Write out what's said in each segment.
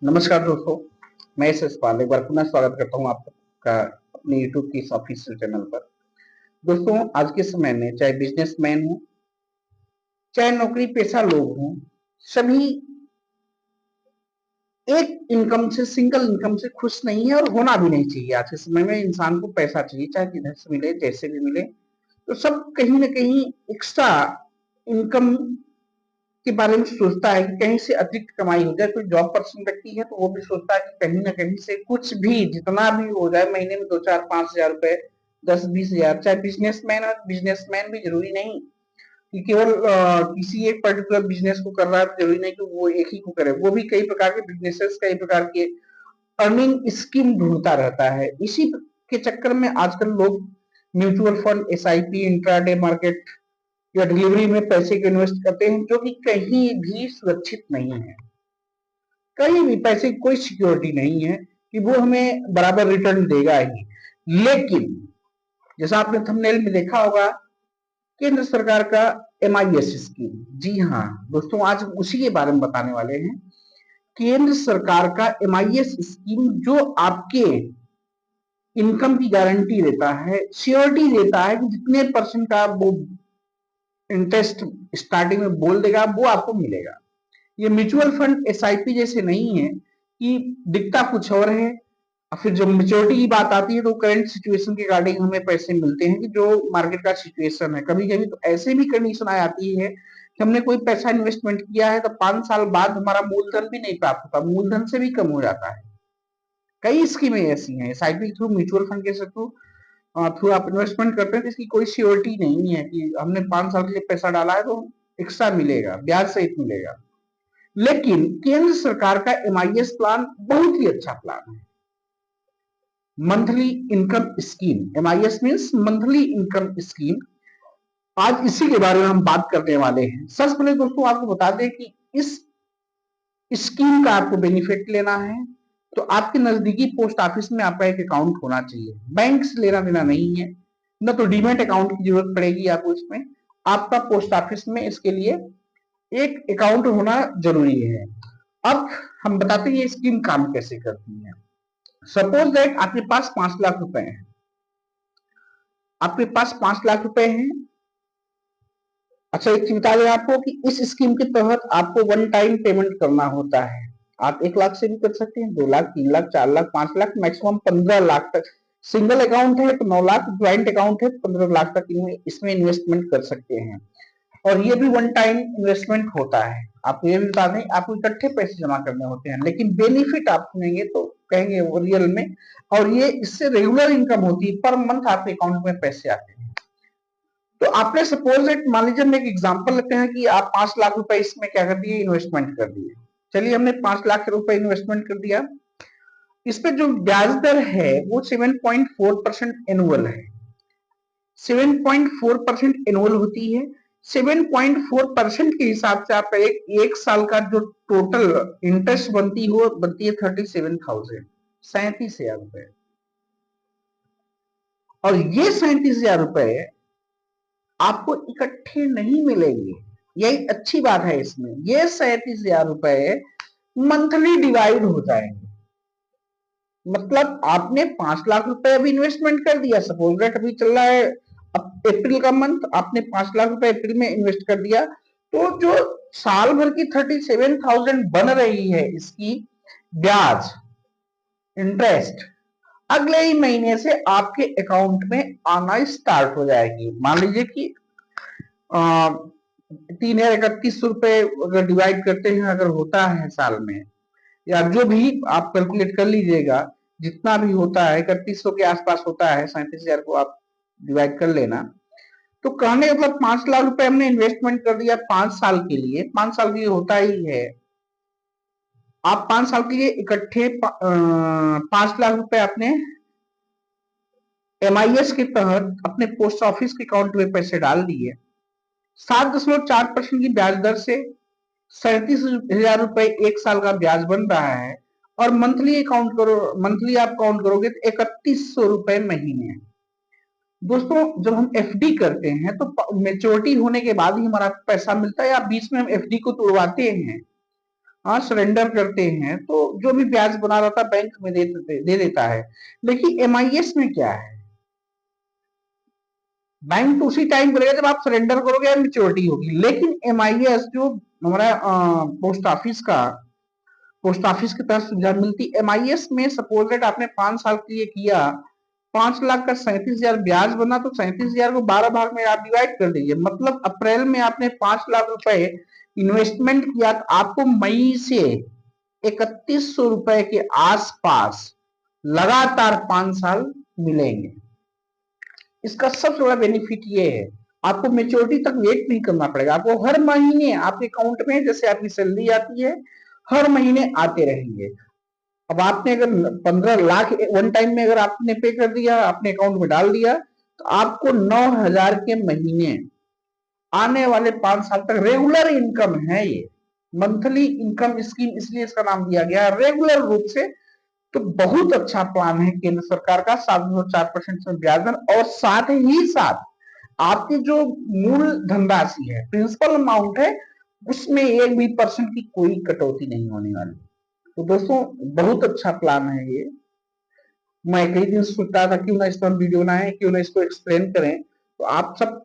नमस्कार दोस्तों, मैं एस एस पाल एक बार पुनः स्वागत करता हूं आपका अपने यूट्यूब की इस ऑफिशियल चैनल पर। दोस्तों, आज के समय में चाहे बिजनेसमैन हो, चाहे नौकरी पेशा लोग हों, सभी एक इनकम से, सिंगल इनकम से खुश नहीं है और होना भी नहीं चाहिए। आज के समय में इंसान को पैसा चाहिए, चाहे जिधर से मिले, जैसे भी मिले। तो सब कहीं ना कहीं एक्स्ट्रा इनकम के बारे में सोचता है कि कहीं से अतिरिक्त कमाई हो जाए। कोई जॉब पर्सन व्यक्ति है तो वो भी सोचता है कि कहीं ना कहीं से कुछ भी, जितना भी हो जाए, महीने में 2-4-5 हजार रुपए, 10-20 हजार। चाहे बिजनेसमैन है, बिजनेसमैन भी जरूरी नहीं कि केवल किसी एक पर्टिकुलर बिजनेस को कर रहा है, जरूरी नहीं कि वो एक ही को करे। वो भी कई प्रकार के बिजनेसेस, कई प्रकार के अर्निंग स्कीम ढूंढता रहता है। इसी के चक्कर में आजकल लोग mutual fund, SIP, intraday market या डिलीवरी में पैसे को इन्वेस्ट करते हैं, जो कि कहीं भी सुरक्षित नहीं है। कहीं भी पैसे की कोई सिक्योरिटी नहीं है कि वो हमें बराबर रिटर्न देगा ही। लेकिन जैसा आपने थंबनेल में देखा होगा, केंद्र सरकार का MIS स्कीम। जी हाँ दोस्तों, आज उसी के बारे में बताने वाले हैं। केंद्र सरकार का MIS स्कीम जो आपके इनकम की गारंटी देता है, श्योरिटी देता है कि जितने परसेंट का वो इंटरेस्ट स्टार्टिंग में बोल देगा वो आपको मिलेगा। ये म्यूचुअल फंड, SIP जैसे नहीं है कि दिखता कुछ और है और फिर जब मेच्योरिटी की बात आती है तो करंट सिचुएशन के अकॉर्डिंग हमें पैसे मिलते हैं कि जो मार्केट का सिचुएशन है। कभी कभी तो ऐसे भी कंडीशन आ जाती है कि हमने कोई पैसा इन्वेस्टमेंट किया है तो 5 साल बाद हमारा मूलधन भी नहीं प्राप्त होता, मूलधन से भी कम हो जाता है। कई स्कीमें ऐसी हैं SIP के थ्रू, म्यूचुअल फंड के थ्रू थ्रू आप इन्वेस्टमेंट करते हैं तो इसकी कोई श्योरिटी नहीं है कि हमने 5 साल के लिए पैसा डाला है तो एक्स्ट्रा मिलेगा, ब्याज सहित मिलेगा। लेकिन केंद्र सरकार का MIS प्लान बहुत ही अच्छा प्लान है। Monthly income scheme, MIS means monthly income scheme. आज इसी के बारे में हम बात करने वाले हैं। सबसे पहले दोस्तों आपको बता दें कि इस स्कीम का आपको बेनिफिट लेना है तो आपके नजदीकी पोस्ट ऑफिस में आपका एक अकाउंट होना चाहिए। बैंक से लेना देना नहीं है, न तो डीमैट अकाउंट की जरूरत पड़ेगी आपको। इसमें आपका पोस्ट ऑफिस में इसके लिए एक अकाउंट होना जरूरी है। अब हम बताते हैं ये स्कीम काम कैसे करती है। सपोज दैट आपके पास 5 लाख रुपए हैं, आपके पास 5 लाख रुपए हैं। अच्छा, एक चीज बता दें आपको कि इस स्कीम के तहत आपको वन टाइम पेमेंट करना होता है। आप 1 लाख से भी कर सकते हैं, 2 लाख, 3 लाख, 4 लाख, 5 लाख, मैक्सिमम 15 लाख तक। सिंगल अकाउंट है तो 9 लाख, ज्वाइंट अकाउंट है तो 15 लाख तक इसमें इन्वेस्टमेंट कर सकते हैं। और ये भी वन टाइम इन्वेस्टमेंट होता है। आपको ये भी बता दें, आपको इकट्ठे पैसे जमा करने होते हैं, लेकिन बेनिफिट आप सुनेंगे तो कहेंगे वो रियल में। और ये इससे रेगुलर इनकम होती है, पर मंथ आपके अकाउंट में पैसे आते हैं। तो आपने सपोज एक, मान लीजिए हम एक एग्जांपल लेते हैं कि आप 5 लाख रुपए इसमें क्या कर दिए, इन्वेस्टमेंट कर दिए। चलिए, हमने 5 लाख रुपए इन्वेस्टमेंट कर दिया। इस पे जो ब्याज दर है वो 7.4% एनुअल है। 7.4% एनुअल होती है। 7.4% के हिसाब से आपका एक साल का जो टोटल इंटरेस्ट बनती है 37,000, 37,000 रुपए। और ये 37,000 रुपए आपको इकट्ठे नहीं मिलेंगे, यही अच्छी बात है इसमें। ये 37,000 रुपए मंथली डिवाइड हो जाएंगे। मतलब आपने 5 लाख रुपए अभी इन्वेस्टमेंट कर दिया, सपोज दैट अभी चल रहा है अब अप्रैल का मंथ, आपने 5 लाख रुपए अप्रैल में इन्वेस्ट कर दिया, तो जो साल भर की 37,000 बन रही है इसकी ब्याज, इंटरेस्ट, अगले ही महीने से आपके अकाउंट में आना स्टार्ट हो जाएगी। मान लीजिए कि 3,31,000 रुपए अगर डिवाइड करते हैं, अगर होता है साल में, या जो भी आप कैलकुलेट कर लीजिएगा, जितना भी होता है 3100 के आसपास होता है, 37,000 को आप डिवाइड कर लेना। तो कहने मतलब 5 लाख रुपए हमने इन्वेस्टमेंट कर दिया 5 साल के लिए, 5 साल के लिए होता ही है। आप 5 साल के लिए इकट्ठे 5 लाख रुपए अपने MIS के तहत अपने पोस्ट ऑफिस के अकाउंट में पैसे डाल दिए। 7.4% की ब्याज दर से 37,000 रुपए एक साल का ब्याज बन रहा है। और मंथली अकाउंट करो, मंथली आप काउंट करोगे तो 3100 रुपए महीने। दोस्तों, जब हम FD करते हैं तो मेच्योरिटी होने के बाद ही हमारा पैसा मिलता है, या बीच में हम FD को तोड़वाते हैं, हाँ, सरेंडर करते हैं, तो जो भी ब्याज बना रहा था बैंक में दे देता है। लेकिन एमआईएस में क्या है, बैंक तो उसी टाइम करेगा जब आप सरेंडर करोगे या मेच्योरिटी होगी। लेकिन एमआईएस जो हमारा पोस्ट ऑफिस की तरफ सुविधा मिलती, एमआईएस में सपोज दैट आपने 5 साल के लिए किया, 5 लाख का 37,000 ब्याज बना, तो 37,000 को 12 भाग में आप डिवाइड कर दीजिए। मतलब अप्रैल में आपने 5 लाख रुपए इन्वेस्टमेंट किया, तो आपको मई से 3100 रुपए के आसपास लगातार 5 साल मिलेंगे। इसका सबसे बड़ा बेनिफिट ये है, आपको मेच्योरिटी तक वेट नहीं करना पड़ेगा। आपको हर महीने आपके अकाउंट में जैसे आपकी सैलरी आती है, हर महीने आते रहेंगे। अब आपने अगर 15 लाख वन टाइम में अगर आपने पे कर दिया, अपने अकाउंट में डाल दिया, तो आपको 9,000 के महीने आने वाले 5 साल तक रेगुलर इनकम है। ये मंथली इनकम स्कीम इसलिए इसका नाम दिया गया है, रेगुलर रूप से। तो बहुत अच्छा प्लान है केंद्र सरकार का, 7.4% में ब्याज दर, और साथ ही साथ आपकी जो मूल धनराशि है, प्रिंसिपल अमाउंट है, उसमें 1% की कोई कटौती नहीं होने वाली। तो दोस्तों बहुत अच्छा प्लान है ये। मैं कई दिन सोचता था क्यों ना इस पर वीडियो बनाएं, क्यों ना इसको एक्सप्लेन करें। तो आप सब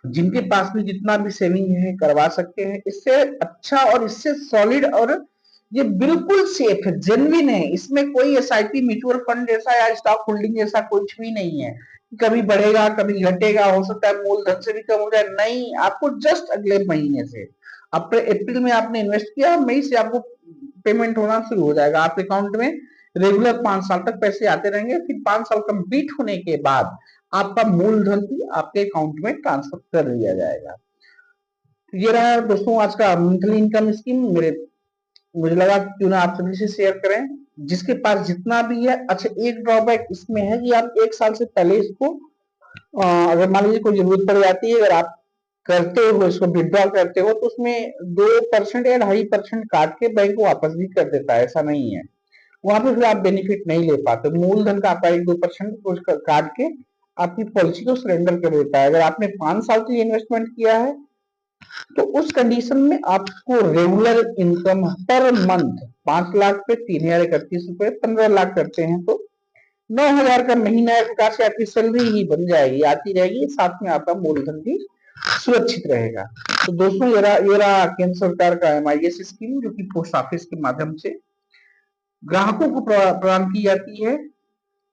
जिनके पास भी जितना भी सेविंग है करवा सकते हैं। इससे अच्छा और इससे सॉलिड, और ये बिल्कुल सेफ है, जेन्युइन है। इसमें कोई एसआईपी, म्यूचुअल फंड जैसा या स्टॉक होल्डिंग जैसा कुछ भी नहीं है। कभी बढ़ेगा कभी घटेगा, हो सकता है मूलधन से भी कम हो जाए, नहीं। आपको जस्ट अगले महीने से, अप्रैल में आपने इन्वेस्ट किया, मई से आपको पेमेंट होना शुरू हो जाएगा आपके अकाउंट में। रेगुलर 5 साल तक पैसे आते रहेंगे। फिर 5 साल कंप्लीट होने के बाद आपका मूलधन भी आपके अकाउंट में ट्रांसफर कर दिया जाएगा। ये रहा दोस्तों आज का मंथली इनकम स्कीम। मुझे लगा क्यों ना आप सभी से शेयर करें, जिसके पास जितना भी है। अच्छा, एक ड्रॉबैक इसमें है कि आप 1 साल से पहले इसको अगर मान लीजिए कोई जरूरत पड़ जाती है, अगर आप करते हो इसको विड्रॉ करते हो, तो उसमें 2% या 2.5% काट के बैंक वापस भी कर देता है। ऐसा नहीं है, वहां पे फिर आप बेनिफिट नहीं ले पाते। मूलधन का आपका 1-2% काट के आपकी पॉलिसी को सरेंडर कर देता है। अगर आपने 5 साल के लिए इन्वेस्टमेंट किया है, तो उस कंडीशन में आपको regular income per month 5 lakh पे 3,031 रुपए, 15 लाख करते हैं तो 9,000 का महीना एक प्रकार से आपकी सैलरी ही बन जाएगी, आती रहेगी। साथ में आपका मूलधन भी सुरक्षित रहेगा। तो दोस्तों ये रहा केंद्र सरकार का एमआईएस स्कीम, जो कि पोस्ट ऑफिस के माध्यम से ग्राहकों को प्रदान की जाती है।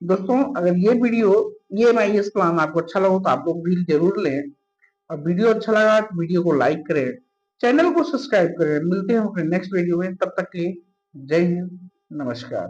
दोस्तों अगर ये एमआईएस प्लान आपको अच्छा लगा तो आप लोग भी जरूर लें, और वीडियो अच्छा लगा तो वीडियो को लाइक करें, चैनल को सब्सक्राइब करें। मिलते हैं अपने नेक्स्ट वीडियो में, तब तक के लिए जय हिंद, नमस्कार।